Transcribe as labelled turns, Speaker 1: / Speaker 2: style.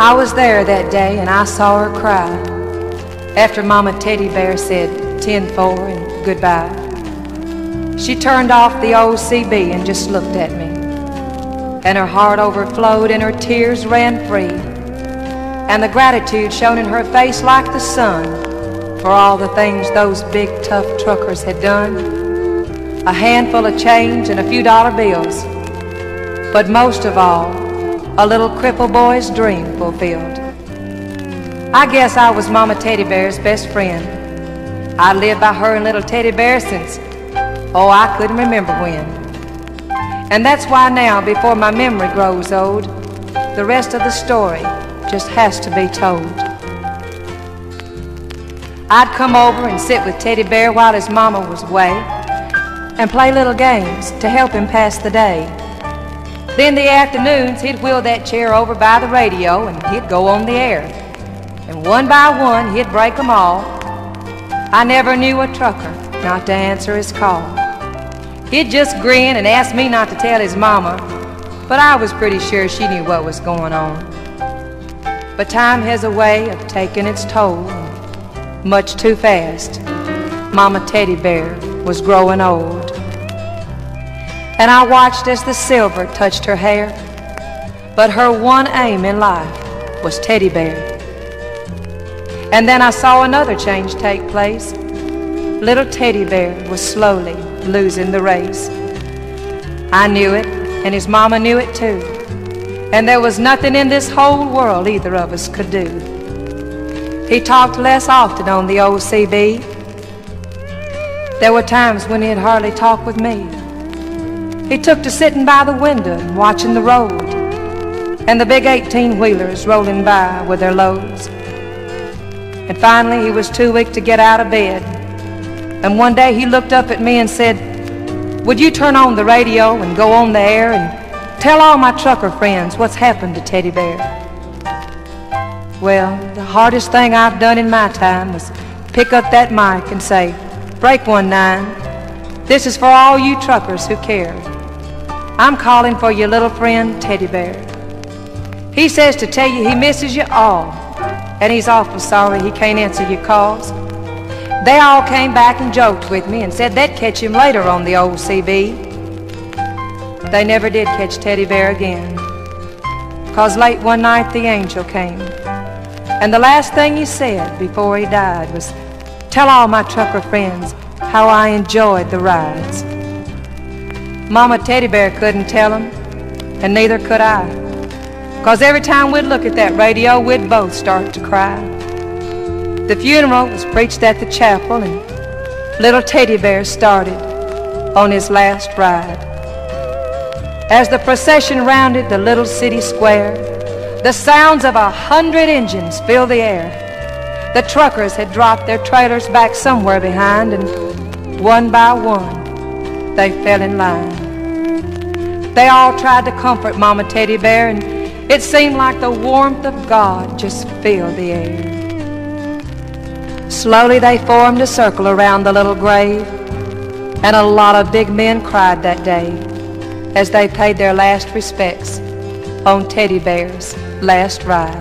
Speaker 1: I was there that day and I saw her cry after Mama Teddy Bear said 10-4 and goodbye. She turned off the old CB and just looked at me, and her heart overflowed and her tears ran free, and the gratitude shone in her face like the sun for all the things those big tough truckers had done. A handful of change and a few dollar bills, but most of all, a little crippled boy's dream fulfilled. I guess I was Mama Teddy Bear's best friend. I lived by her and little Teddy Bear since, oh, I couldn't remember when. And that's why now, before my memory grows old, the rest of the story just has to be told. I'd come over and sit with Teddy Bear while his mama was away and play little games to help him pass the day. Then the afternoons, he'd wheel that chair over by the radio and he'd go on the air. And one by one, he'd break them all. I never knew a trucker not to answer his call. He'd just grin and ask me not to tell his mama, but I was pretty sure she knew what was going on. But time has a way of taking its toll, much too fast. Mama Teddy Bear was growing old. And I watched as the silver touched her hair, but her one aim in life was Teddy Bear. And then I saw another change take place. Little Teddy Bear was slowly losing the race. I knew it, and his mama knew it too, and there was nothing in this whole world either of us could do. He talked less often on the old CB. There were times when he'd hardly talk with me. He took to sitting by the window and watching the road, and the big 18-wheelers rolling by with their loads. And finally he was too weak to get out of bed, and one day he looked up at me and said, "Would you turn on the radio and go on the air and tell all my trucker friends what's happened to Teddy Bear?" Well, the hardest thing I've done in my time was pick up that mic and say, "Break 1-9. This is for all you truckers who care. I'm calling for your little friend Teddy Bear. He says to tell you he misses you all, and he's awful sorry he can't answer your calls." They all came back and joked with me and said they'd catch him later on the old CB. They never did catch Teddy Bear again, 'cause late one night the angel came, and the last thing he said before he died was, "Tell all my trucker friends how I enjoyed the rides." Mama Teddy Bear couldn't tell him, and neither could I, 'cause every time we'd look at that radio, we'd both start to cry. The funeral was preached at the chapel, and little Teddy Bear started on his last ride. As the procession rounded the little city square, the sounds of 100 engines filled the air. The truckers had dropped their trailers back somewhere behind, and one by one, they fell in line. They all tried to comfort Mama Teddy Bear, and it seemed like the warmth of God just filled the air. Slowly they formed a circle around the little grave, and a lot of big men cried that day as they paid their last respects on Teddy Bear's last ride.